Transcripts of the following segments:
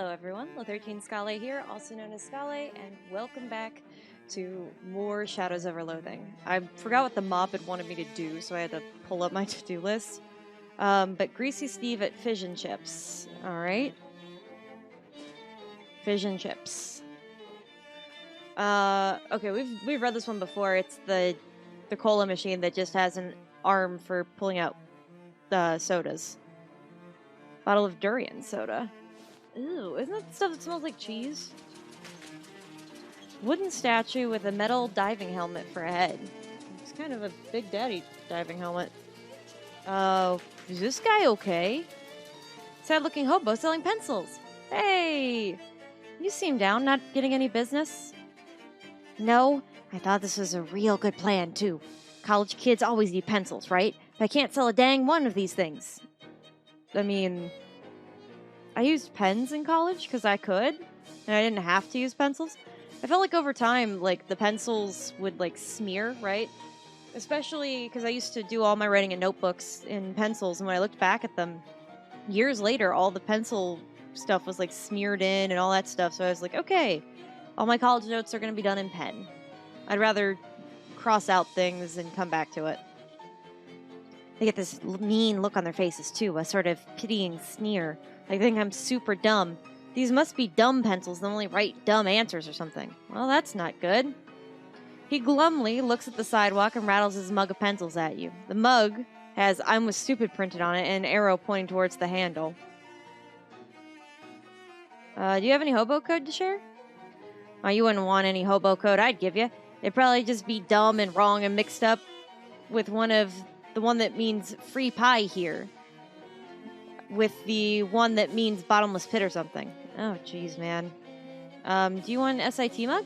Hello everyone, Loathing Scale here, also known as Scale, and welcome back to more Shadows over Loathing. I forgot what the mob had wanted me to do, so I had to pull up my to-do list. But Greasy Steve at Fish and Chips. Alright. Fish and Chips. Okay, we've read this one before. It's the cola machine that just has an arm for pulling out sodas. Bottle of durian soda. Ew, isn't that stuff that smells like cheese? Wooden statue with a metal diving helmet for a head. It's kind of a Big Daddy diving helmet. Is this guy okay? Sad looking hobo selling pencils. Hey! You seem down, not getting any business? No, I thought this was a real good plan, too. College kids always need pencils, right? But I can't sell a dang one of these things. I mean, I used pens in college because I could, and I didn't have to use pencils. I felt like over time, like, the pencils would, like, smear, right? Especially because I used to do all my writing in notebooks in pencils, and when I looked back at them, years later, all the pencil stuff was, like, smeared in and all that stuff, so I was like, okay, all my college notes are going to be done in pen. I'd rather cross out things and come back to it. They get this mean look on their faces, too, a sort of pitying sneer. They think I'm super dumb. These must be dumb pencils that only write dumb answers or something. Well, that's not good. He glumly looks at the sidewalk and rattles his mug of pencils at you. The mug has "I'm was stupid" printed on it and an arrow pointing towards the handle. Do you have any hobo code to share? Oh, you wouldn't want any hobo code I'd give you. It'd probably just be dumb and wrong and mixed up with the one that means free pie here. With the one that means bottomless pit or something. Oh, jeez, man. Do you want an SIT mug?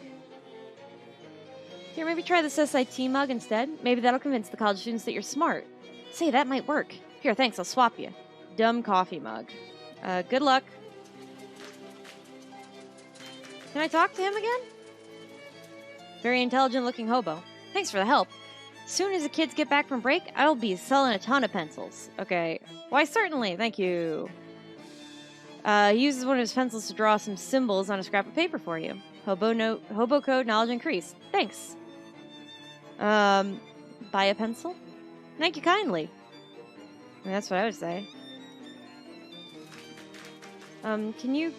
Here, maybe try this SIT mug instead. Maybe that'll convince the college students that you're smart. Say, that might work. Here, thanks, I'll swap you. Dumb coffee mug. Good luck. Can I talk to him again? Very intelligent-looking hobo. Thanks for the help. Soon as the kids get back from break, I'll be selling a ton of pencils. Okay. Why, certainly. Thank you. He uses one of his pencils to draw some symbols on a scrap of paper for you. Hobo code knowledge increased. Thanks. Buy a pencil? Thank you kindly. I mean, that's what I would say. Can you...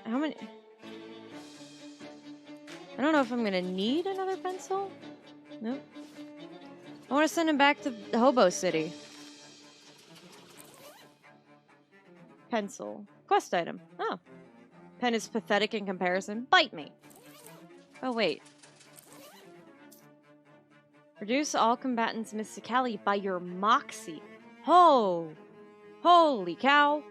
How many... I don't know if I'm gonna need another pencil. Nope. I want to send him back to Hobo City. Pencil. Quest item. Oh. Pen is pathetic in comparison. Bite me. Oh, wait. Reduce all combatants' mysticality by your moxie. Oh. Holy cow.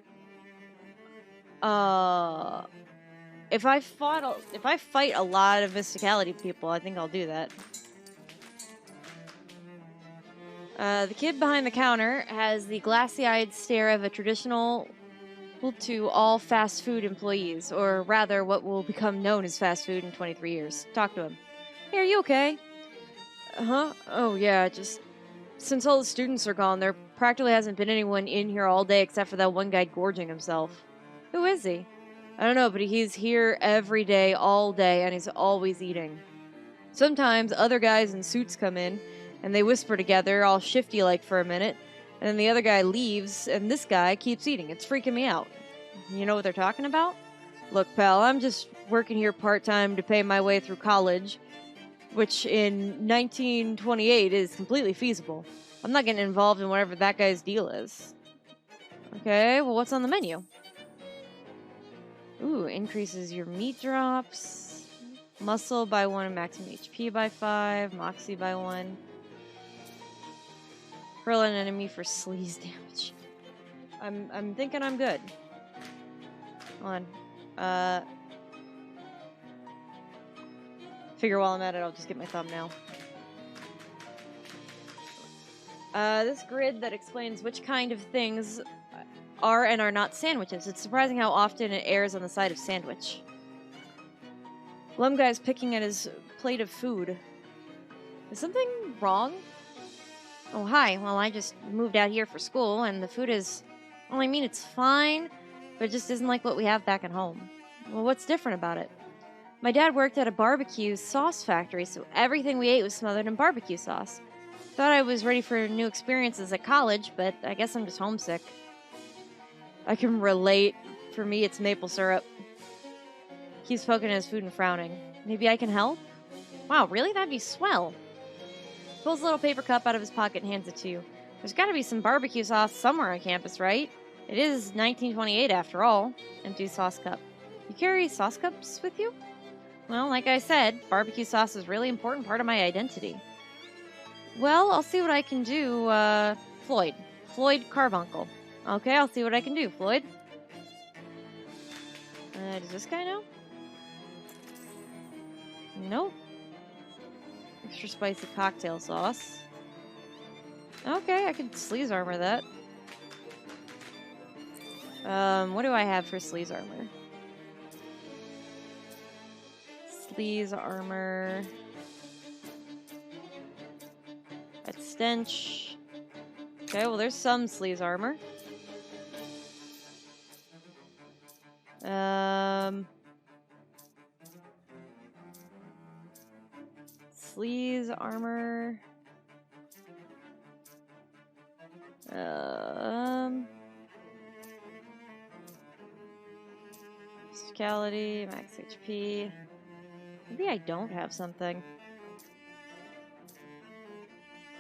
If I fight a lot of mysticality people, I think I'll do that. The kid behind the counter has the glassy-eyed stare of a traditional to all fast food employees, or rather what will become known as fast food in 23 years. Talk to him. Hey, are you okay? Huh? Oh, yeah, just... Since all the students are gone, there practically hasn't been anyone in here all day except for that one guy gorging himself. Who is he? I don't know, but he's here every day, all day, and he's always eating. Sometimes other guys in suits come in, and they whisper together, all shifty-like for a minute, and then the other guy leaves, and this guy keeps eating. It's freaking me out. You know what they're talking about? Look, pal, I'm just working here part-time to pay my way through college, which in 1928 is completely feasible. I'm not getting involved in whatever that guy's deal is. Okay, well, what's on the menu? Ooh, increases your meat drops, muscle by 1 and maximum HP by 5, moxie by 1. Hurl an enemy for sleaze damage. I'm thinking I'm good. Hold on. Figure while I'm at it, I'll just get my thumbnail. This grid that explains which kind of things are and are not sandwiches. It's surprising how often it errs on the side of sandwich. Glum guy's picking at his plate of food. Is something wrong? Oh, hi. Well, I just moved out here for school, and the food is... Well, I mean, it's fine, but it just isn't like what we have back at home. Well, what's different about it? My dad worked at a barbecue sauce factory, so everything we ate was smothered in barbecue sauce. Thought I was ready for new experiences at college, but I guess I'm just homesick. I can relate. For me, it's maple syrup. Keeps poking at his food and frowning. Maybe I can help? Wow, really? That'd be swell. Pulls a little paper cup out of his pocket and hands it to you. There's gotta be some barbecue sauce somewhere on campus, right? It is 1928 after all. Empty sauce cup. You carry sauce cups with you? Well, like I said, barbecue sauce is a really important part of my identity. Well, I'll see what I can do, Floyd. Floyd Carbuncle. Okay, I'll see what I can do, Floyd. Does this guy know? Nope. Extra spicy cocktail sauce. Okay, I could sleaze armor that. What do I have for sleaze armor? Sleaze armor. At stench. Okay, well there's some sleaze armor. Sleaze armor. Physicality, max HP. Maybe I don't have something.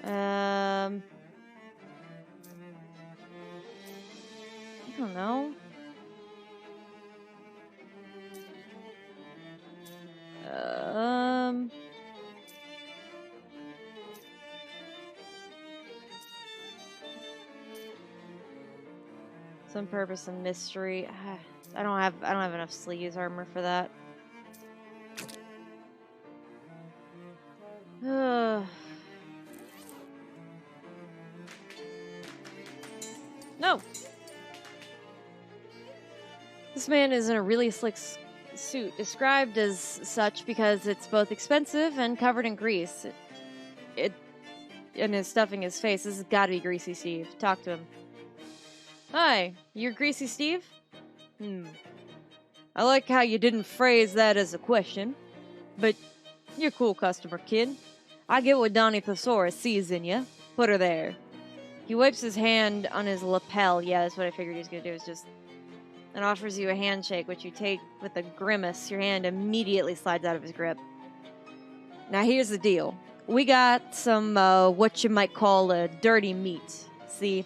I don't know. Some purpose and mystery. I don't have enough sleeves armor for that. No. This man is in a really slick suit, described as such because it's both expensive and covered in grease. And is stuffing his face. This has got to be Greasy Steve. Talk to him. Hi, you're Greasy Steve? I like how you didn't phrase that as a question, but you're a cool customer, kid. I get what Donnie Thesaurus sees in you. Put her there. He wipes his hand on his lapel. Yeah, that's what I figured he was going to do, is just... and offers you a handshake, which you take with a grimace. Your hand immediately slides out of his grip. Now here's the deal. We got some, what you might call a dirty meat. See?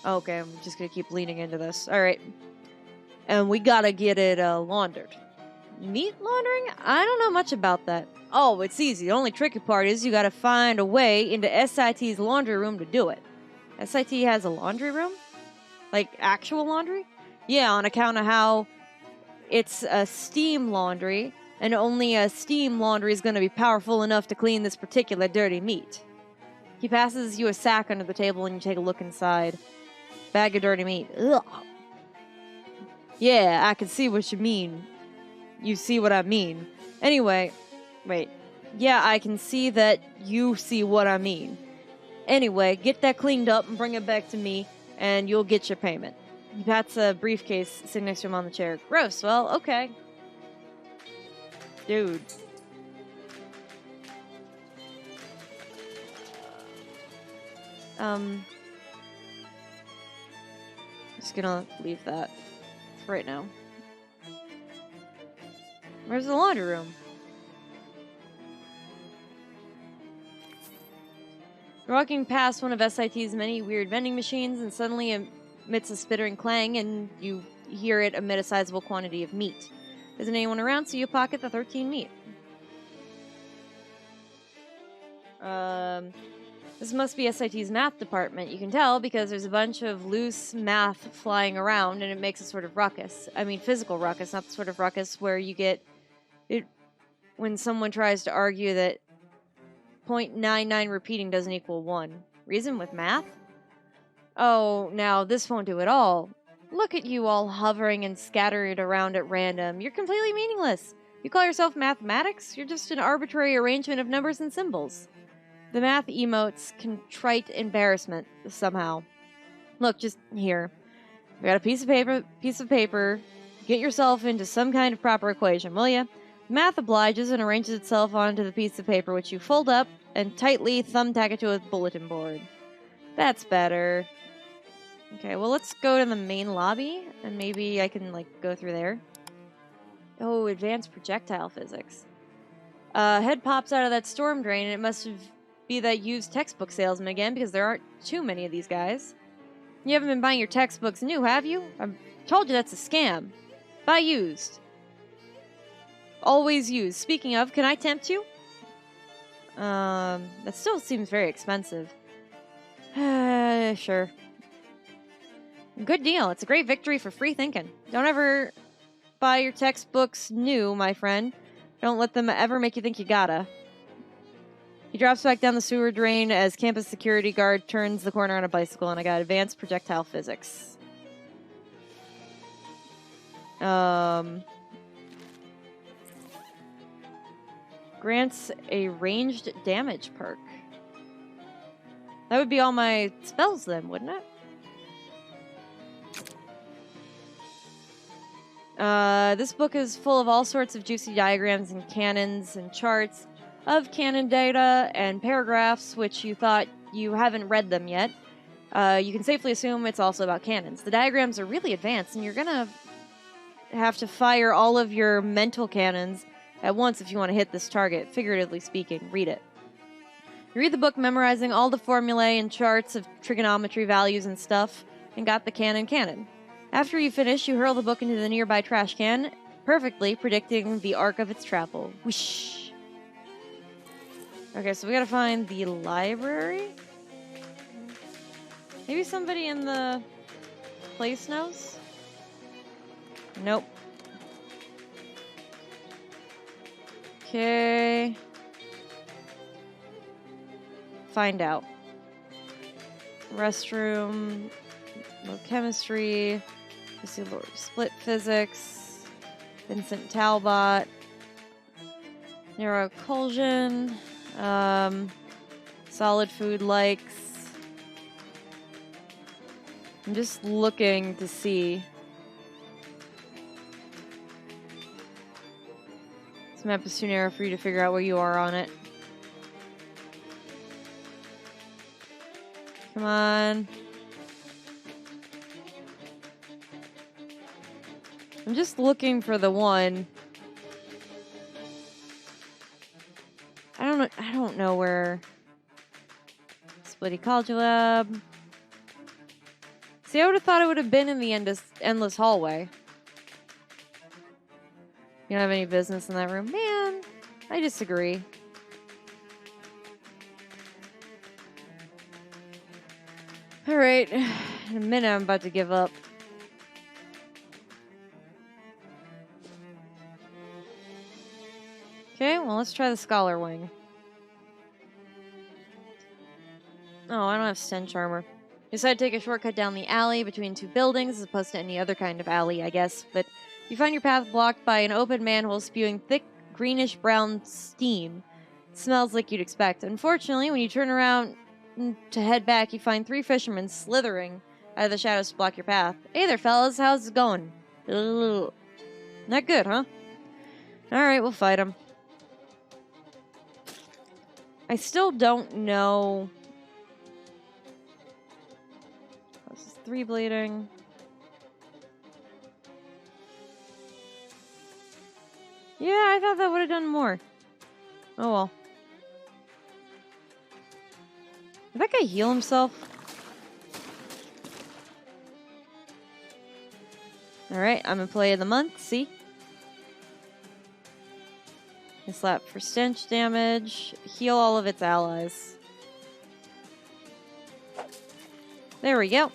Okay, I'm just going to keep leaning into this. Alright. And we gotta get it, laundered. Meat laundering? I don't know much about that. Oh, it's easy. The only tricky part is you gotta find a way into SIT's laundry room to do it. SIT has a laundry room? Like, actual laundry? Yeah, on account of how it's a steam laundry, and only a steam laundry is going to be powerful enough to clean this particular dirty meat. He passes you a sack under the table, and you take a look inside. Bag of dirty meat. Ugh. Yeah, I can see what you mean. You see what I mean. Anyway, wait. Yeah, I can see that you see what I mean. Anyway, get that cleaned up and bring it back to me, and you'll get your payment. He pats a briefcase sitting next to him on the chair. Gross. Well, okay. Dude. Just gonna leave that for right now. Where's the laundry room? You're walking past one of SIT's many weird vending machines, and suddenly emits a spittering clang, and you hear it emit a sizable quantity of meat. Isn't anyone around, so you pocket the 13 meat. This must be SIT's math department. You can tell because there's a bunch of loose math flying around, and it makes a sort of ruckus. I mean, physical ruckus, not the sort of ruckus where you get it when someone tries to argue that 0.99 repeating doesn't equal 1. Reason with math? Oh, now this won't do at all. Look at you all hovering and scattered around at random. You're completely meaningless. You call yourself mathematics? You're just an arbitrary arrangement of numbers and symbols. The math emotes contrite embarrassment somehow. Look, just here. We got a piece of paper. Get yourself into some kind of proper equation, will ya? Math obliges and arranges itself onto the piece of paper, which you fold up and tightly thumbtack it to a bulletin board. That's better. Okay, well, let's go to the main lobby, and maybe I can, like, go through there. Oh, advanced projectile physics. Head pops out of that storm drain, and it must be that used textbook salesman again, because there aren't too many of these guys. You haven't been buying your textbooks new, have you? I told you that's a scam. Buy used. Always used. Speaking of, can I tempt you? That still seems very expensive. Sure. Good deal. It's a great victory for free thinking. Don't ever buy your textbooks new, my friend. Don't let them ever make you think you gotta. He drops back down the sewer drain as campus security guard turns the corner on a bicycle, and I got advanced projectile physics. Grants a ranged damage perk. That would be all my spells then, wouldn't it? This book is full of all sorts of juicy diagrams and cannons and charts of canon data and paragraphs which you thought you haven't read them yet. You can safely assume it's also about cannons. The diagrams are really advanced, and you're gonna have to fire all of your mental cannons at once if you want to hit this target, figuratively speaking. Read it. You read the book memorizing all the formulae and charts of trigonometry values and stuff, and got the cannon. After you finish, you hurl the book into the nearby trash can, perfectly predicting the arc of its travel. Whoosh! Okay, so we gotta find the library? Maybe somebody in the place knows? Nope. Okay. Find out. Restroom. Low chemistry. Split physics. Vincent Talbot. Neuroculsion. Solid food likes. I'm just looking to see. This map is too narrow for you to figure out where you are on it. Come on. I'm just looking for the one. I don't know where. Split Ecology Lab. See, I would have thought it would have been in the endless hallway. You don't have any business in that room. Man, I disagree. Alright, in a minute I'm about to give up. Okay, well, let's try the Scholar Wing. Oh, I don't have Stench Armor. You decide to take a shortcut down the alley between two buildings as opposed to any other kind of alley, I guess, but you find your path blocked by an open manhole spewing thick, greenish-brown steam. It smells like you'd expect. Unfortunately, when you turn around to head back, you find three fishermen slithering out of the shadows to block your path. Hey there, fellas. How's it going? Ugh. Not good, huh? Alright, we'll fight them. I still don't know... This is 3 bleeding. Yeah, I thought that would have done more. Oh well. Did that guy heal himself? Alright, I'm in play of the month, see? I slap for stench damage. Heal all of its allies. There we go.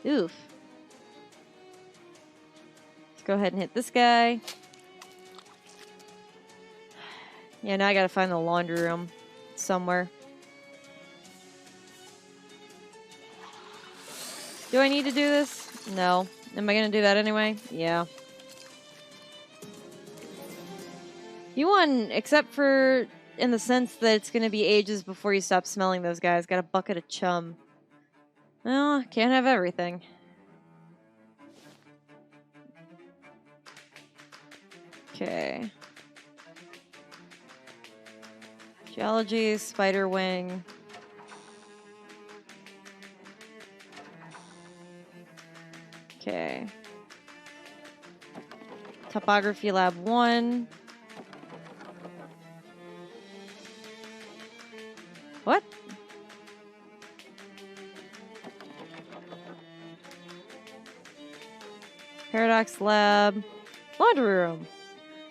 Oof. Let's go ahead and hit this guy. Yeah, now I gotta find the laundry room somewhere. Do I need to do this? No. Am I gonna do that anyway? Yeah. You won, except for in the sense that it's gonna be ages before you stop smelling those guys. Got a bucket of chum. Well, can't have everything. Okay. Geology, spider wing. Okay. Topography lab 1. What? Paradox lab. Laundry room.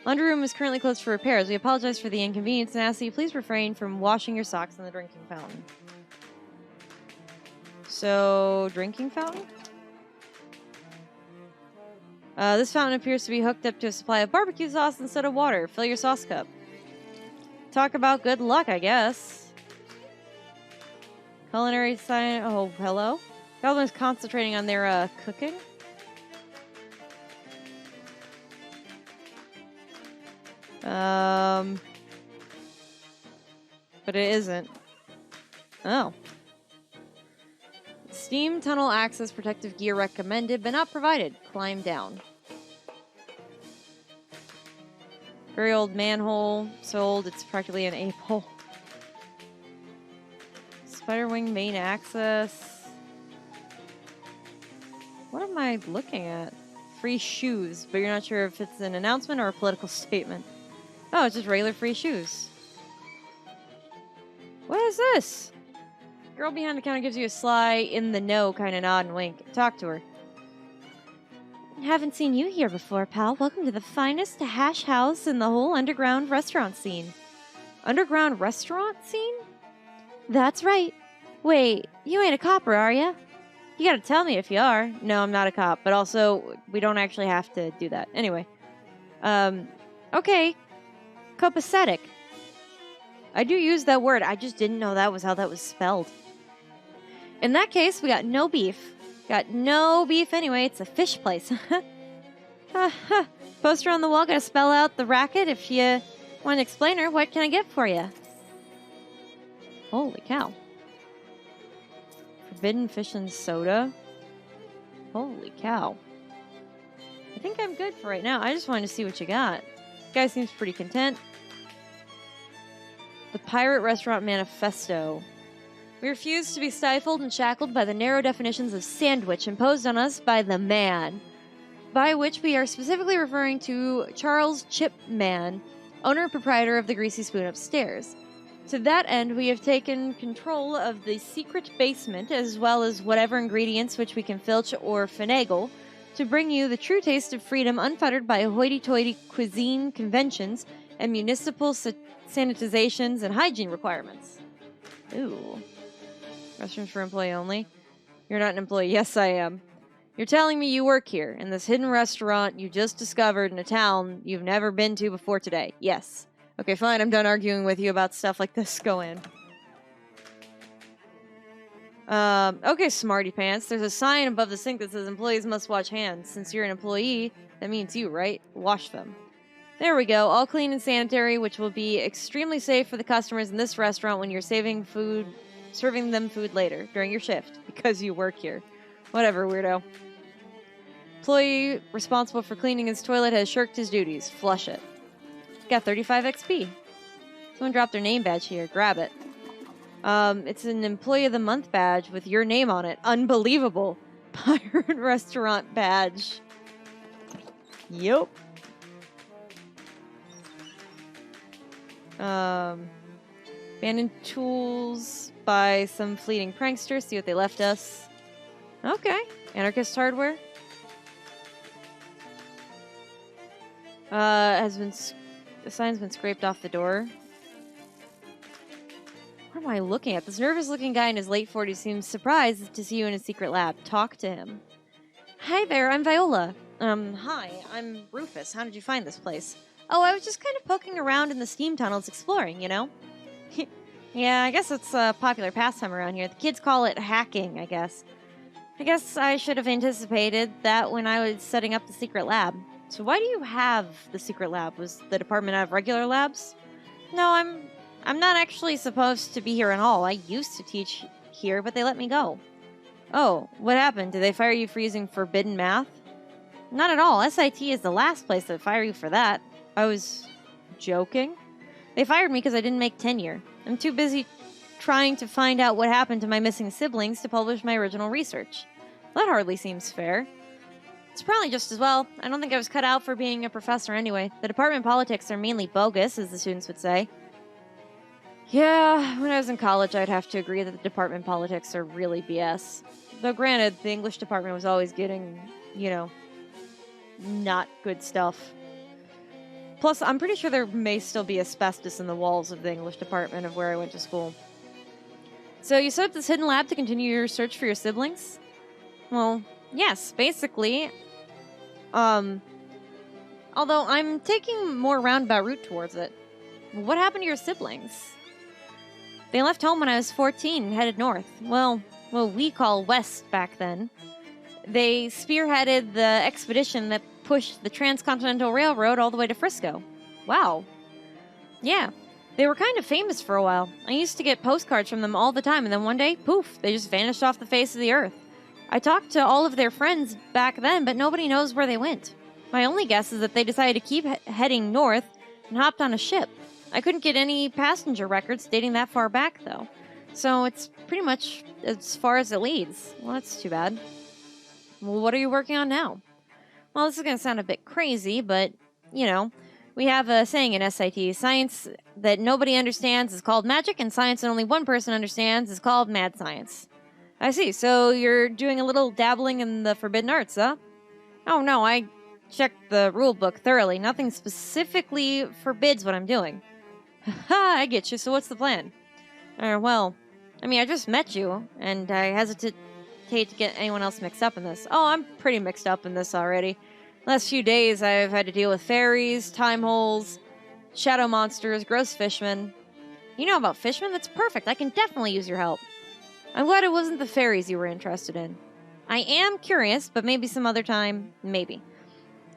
Laundry room is currently closed for repairs. We apologize for the inconvenience and ask that you please refrain from washing your socks in the drinking fountain. So, drinking fountain? This fountain appears to be hooked up to a supply of barbecue sauce instead of water. Fill your sauce cup. Talk about good luck, I guess. Culinary sign. Oh, hello? Goblin is concentrating on their cooking. But it isn't. Oh. Steam tunnel access protective gear recommended, but not provided. Climb down. Very old manhole. So old it's practically an ape hole. Spiderwing main access. What am I looking at? Free shoes, but you're not sure if it's an announcement or a political statement. Oh, it's just regular free shoes. What is this? Girl behind the counter gives you a sly, in the know kind of nod and wink. Talk to her. Haven't seen you here before, pal. Welcome to the finest hash house in the whole underground restaurant scene. Underground restaurant scene? That's right. Wait, you ain't a copper, are ya? You gotta tell me if you are. No, I'm not a cop, but also, we don't actually have to do that. Anyway. Okay. Copacetic. I do use that word. I just didn't know that was how that was spelled. In that case, we got no beef. Got no beef anyway. It's a fish place. Poster on the wall. Gotta spell out the racket. If you want an explainer, what can I get for you? Holy cow. Forbidden fish and soda. Holy cow. I think I'm good for right now. I just wanted to see what you got. Guy seems pretty content. The Pirate Restaurant Manifesto. We refuse to be stifled and shackled by the narrow definitions of sandwich imposed on us by the man, by which we are specifically referring to Charles Chipman, owner and proprietor of the Greasy Spoon upstairs. To that end, we have taken control of the secret basement, as well as whatever ingredients which we can filch or finagle, to bring you the true taste of freedom unfettered by hoity-toity cuisine conventions and municipal sanitizations and hygiene requirements. Ooh. Restrooms for employee only. You're not an employee. Yes, I am. You're telling me you work here, in this hidden restaurant you just discovered in a town you've never been to before today. Yes. Okay, fine. I'm done arguing with you about stuff like this. Go in. Okay, smarty pants. There's a sign above the sink that says employees must wash hands. Since you're an employee, that means you, right? Wash them. There we go. All clean and sanitary, which will be extremely safe for the customers in this restaurant when you're serving them food later, during your shift, because you work here. Whatever, weirdo. Employee responsible for cleaning his toilet has shirked his duties. Flush it. Got 35 XP. Someone dropped their name badge here. Grab it. It's an Employee of the Month badge with your name on it. Unbelievable. Pirate Restaurant badge. Yup. Abandoned tools by some fleeting prankster. See what they left us. Okay. Anarchist hardware. The sign's been scraped off the door. What am I looking at? This nervous-looking guy in his late 40s seems surprised to see you in a secret lab. Talk to him. Hi there, I'm Viola. Hi, I'm Rufus. How did you find this place? Oh, I was just kind of poking around in the steam tunnels exploring, you know? Yeah, I guess it's a popular pastime around here. The kids call it hacking, I guess. I guess I should have anticipated that when I was setting up the secret lab. So why do you have the secret lab? Was the department out of regular labs? No, I'm not actually supposed to be here at all. I used to teach here, but they let me go. Oh, what happened? Did they fire you for using forbidden math? Not at all. SIT is the last place that fire you for that. I was joking. They fired me because I didn't make tenure. I'm too busy trying to find out what happened to my missing siblings to publish my original research. That hardly seems fair. It's probably just as well. I don't think I was cut out for being a professor anyway. The department politics are mainly bogus, as the students would say. Yeah, when I was in college, I'd have to agree that the department politics are really BS. Though granted, the English department was always getting, not good stuff. Plus, I'm pretty sure there may still be asbestos in the walls of the English department of where I went to school. So you set up this hidden lab to continue your search for your siblings? Well, yes, basically. Although I'm taking a more roundabout route towards it. What happened to your siblings? They left home when I was 14 and headed north. Well, what we call west back then. They spearheaded the expedition that pushed the Transcontinental Railroad all the way to Frisco. Wow. Yeah, they were kind of famous for a while. I used to get postcards from them all the time, and then one day, poof, they just vanished off the face of the earth. I talked to all of their friends back then, but nobody knows where they went. My only guess is that they decided to keep heading north and hopped on a ship. I couldn't get any passenger records dating that far back, though. So it's pretty much as far as it leads. Well, that's too bad. Well, what are you working on now? Well, this is going to sound a bit crazy, but, we have a saying in SIT, science that nobody understands is called magic, and science that only one person understands is called mad science. I see, so you're doing a little dabbling in the forbidden arts, huh? Oh, no, I checked the rule book thoroughly. Nothing specifically forbids what I'm doing. Ha, I get you, so what's the plan? I just met you, and I hesitate to get anyone else mixed up in this. Oh, I'm pretty mixed up in this already. Last few days, I've had to deal with fairies, time holes, shadow monsters, gross fishmen. You know about fishmen? That's perfect. I can definitely use your help. I'm glad it wasn't the fairies you were interested in. I am curious, but maybe some other time, maybe.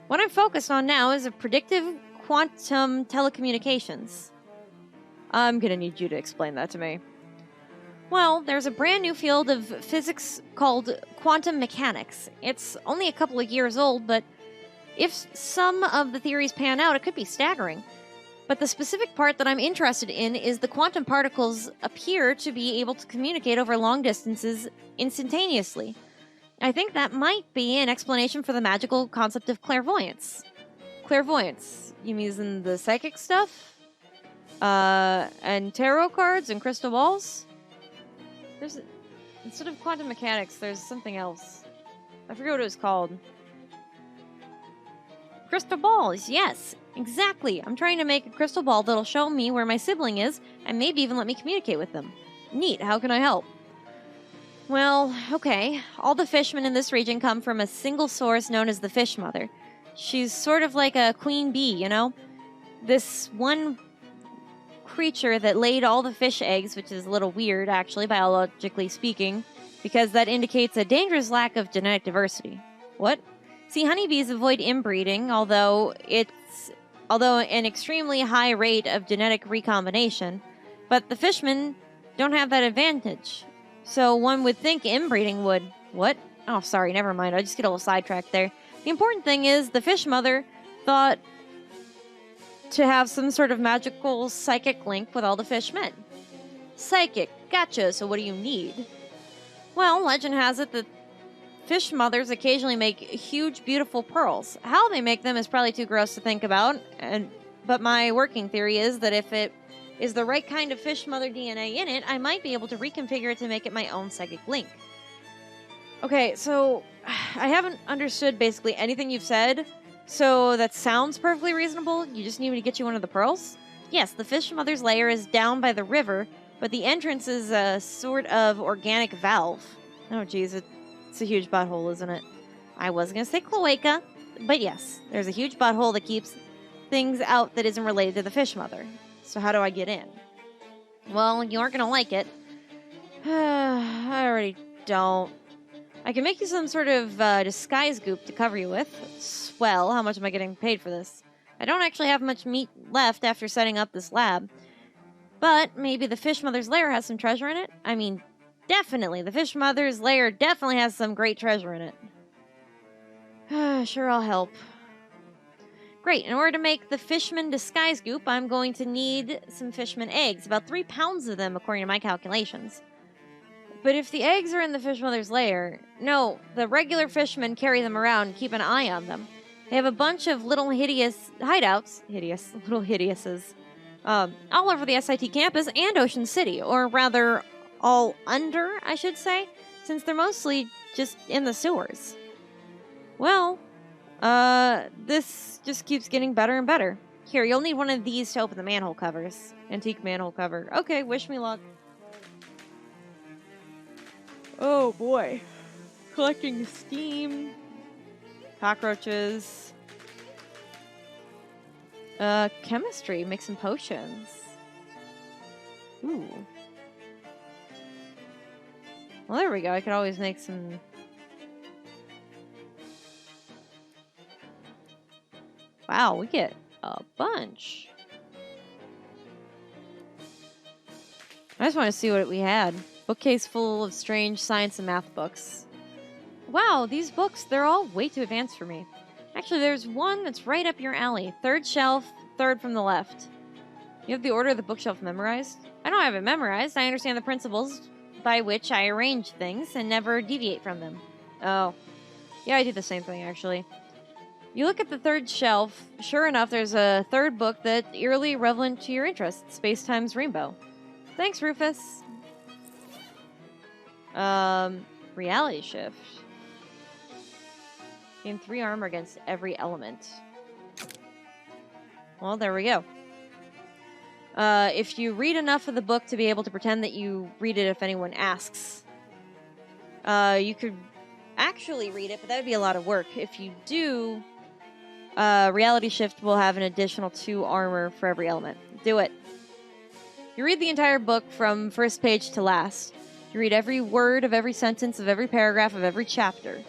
What I'm focused on now is a predictive quantum telecommunications. I'm gonna need you to explain that to me. Well, there's a brand new field of physics called quantum mechanics. It's only a couple of years old, but if some of the theories pan out, it could be staggering. But the specific part that I'm interested in is the quantum particles appear to be able to communicate over long distances instantaneously. I think that might be an explanation for the magical concept of clairvoyance. Clairvoyance? You mean the psychic stuff? And tarot cards and crystal balls? Instead of quantum mechanics, there's something else. I forget what it was called. Crystal balls, yes, exactly. I'm trying to make a crystal ball that'll show me where my sibling is, and maybe even let me communicate with them. Neat, how can I help? Well, okay. All the fishmen in this region come from a single source known as the Fish Mother. She's sort of like a queen bee, This one creature that laid all the fish eggs, which is a little weird, actually, biologically speaking, because that indicates a dangerous lack of genetic diversity. What? See, honeybees avoid inbreeding, although an extremely high rate of genetic recombination, but the fishmen don't have that advantage. So one would think inbreeding would... What? Oh, sorry, never mind. I just get a little sidetracked there. The important thing is the fish mother thought to have some sort of magical psychic link with all the fishmen. Psychic, gotcha, so what do you need? Well, legend has it that fish mothers occasionally make huge, beautiful pearls. How they make them is probably too gross to think about, but my working theory is that if it is the right kind of fish mother DNA in it, I might be able to reconfigure it to make it my own psychic link. Okay, so I haven't understood basically anything you've said, so that sounds perfectly reasonable. You just need me to get you one of the pearls? Yes, the fish mother's lair is down by the river, but the entrance is a sort of organic valve. Oh, geez, it's a huge butthole, isn't it? I was going to say cloaca, but yes, there's a huge butthole that keeps things out that isn't related to the fish mother. So how do I get in? Well, you aren't going to like it. I already don't. I can make you some sort of disguise goop to cover you with. Swell, how much am I getting paid for this? I don't actually have much meat left after setting up this lab. But maybe the fish mother's lair has some treasure in it? I mean, Definitely. The fish mother's lair definitely has some great treasure in it. Sure, I'll help. Great. In order to make the fishman disguise goop, I'm going to need some fishman eggs. About 3 pounds of them, according to my calculations. But if the eggs are in the fish mother's lair, no, the regular fishmen carry them around and keep an eye on them. They have a bunch of little hideous hideouts, little hideouses, all over the SIT campus and Ocean City, or rather, all under, I should say, since they're mostly just in the sewers. Well, this just keeps getting better and better. Here, you'll need one of these to open the manhole covers. Antique manhole cover. Okay, wish me luck. Oh boy. Collecting steam. Cockroaches. Chemistry. Make some potions. Ooh. Well, there we go. I could always make some... Wow, we get a bunch. I just want to see what we had. Bookcase full of strange science and math books. Wow, these books, they're all way too advanced for me. Actually, there's one that's right up your alley. 3rd shelf, 3rd from the left. You have the order of the bookshelf memorized? I don't have it memorized. I understand the principles by which I arrange things and never deviate from them. Oh. Yeah, I do the same thing, actually. You look at the 3rd shelf. Sure enough, there's a 3rd book that's eerily relevant to your interests. Space-Time's Rainbow. Thanks, Rufus. Reality Shift. Gain 3 armor against every element. Well, there we go. If you read enough of the book to be able to pretend that you read it if anyone asks, you could actually read it, but that would be a lot of work. If you do, Reality Shift will have an additional 2 armor for every element. Do it. You read the entire book from first page to last. You read every word of every sentence of every paragraph of every chapter.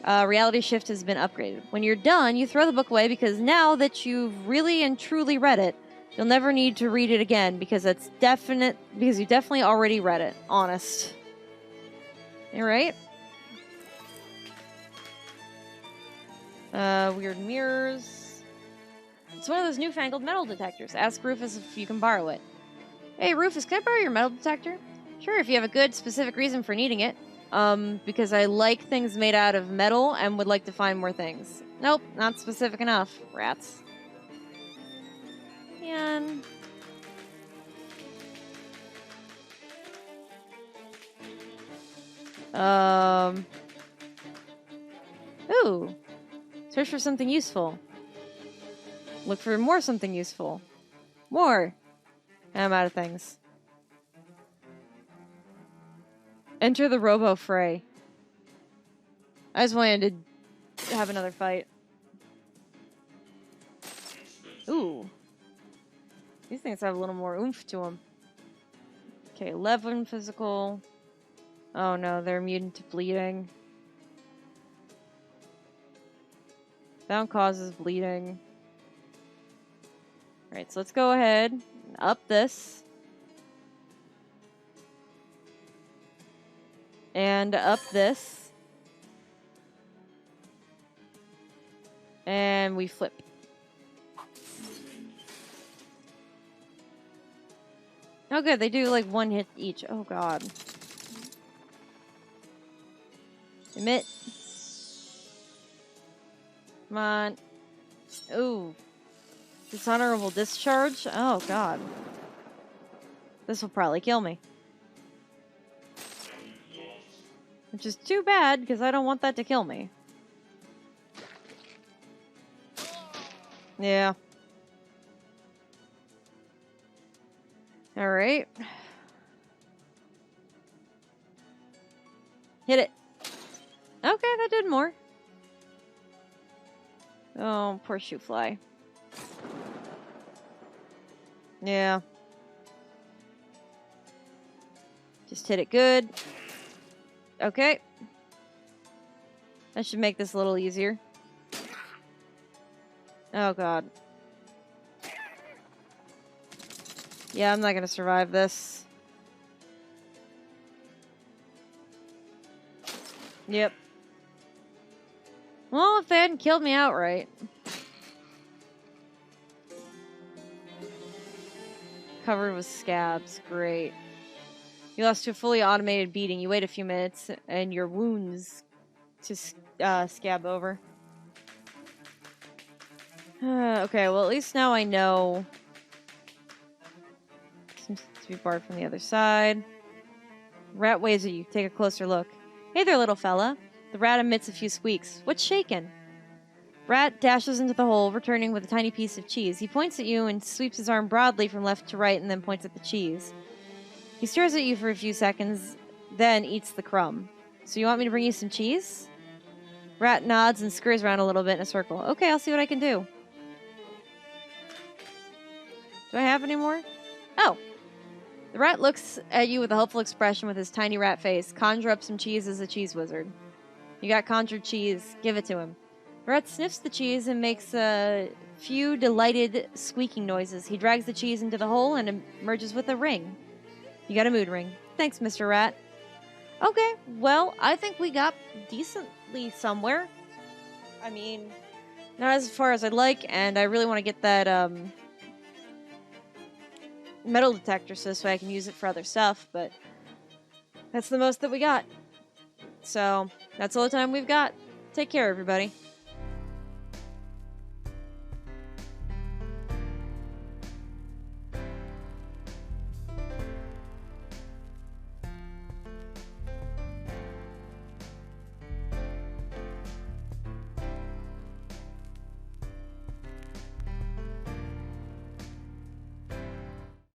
Reality Shift has been upgraded. When you're done, you throw the book away because now that you've really and truly read it, you'll never need to read it again because you definitely already read it. Honest. Alright. Weird mirrors. It's one of those newfangled metal detectors. Ask Rufus if you can borrow it. Hey, Rufus, can I borrow your metal detector? Sure, if you have a good, specific reason for needing it. Because I like things made out of metal and would like to find more things. Nope, not specific enough. Rats. Man. Ooh. Search for something useful. Look for more something useful. More. I'm out of things. Enter the Robo Fray. I just wanted to have another fight. Ooh. These things have a little more oomph to them. Okay, 11 physical. Oh no, they're immune to bleeding. Found causes bleeding. Alright, so let's go ahead and up this. And up this. And we flip. Oh good, they do like 1 hit each. Oh god. Emit. Come on. Ooh. Dishonorable discharge? Oh god. This will probably kill me. Which is too bad, because I don't want that to kill me. Yeah. Alright. Hit it. Okay, that did more. Oh, poor shoe fly. Yeah. Just hit it good. Okay. That should make this a little easier. Oh god. Yeah, I'm not gonna survive this. Yep. Well, if they hadn't killed me outright. Covered with scabs. Great. You lost to a fully automated beating. You wait a few minutes, and your wounds to scab over. Okay, well, at least now I know. Seems to be barred from the other side. Rat waves at you. Take a closer look. Hey there, little fella. The rat emits a few squeaks. What's shaking? Rat dashes into the hole, returning with a tiny piece of cheese. He points at you and sweeps his arm broadly from left to right and then points at the cheese. He stares at you for a few seconds, then eats the crumb. So you want me to bring you some cheese? Rat nods and scurries around a little bit in a circle. Okay, I'll see what I can do. Do I have any more? Oh. The rat looks at you with a hopeful expression with his tiny rat face. Conjure up some cheese as a cheese wizard. You got conjured cheese. Give it to him. The rat sniffs the cheese and makes a few delighted squeaking noises. He drags the cheese into the hole and emerges with a ring. You got a mood ring. Thanks, Mr. Rat. Okay, well, I think we got decently somewhere. I mean, not as far as I'd like, and I really want to get that, metal detector so I can use it for other stuff, but that's the most that we got. So, that's all the time we've got. Take care, everybody.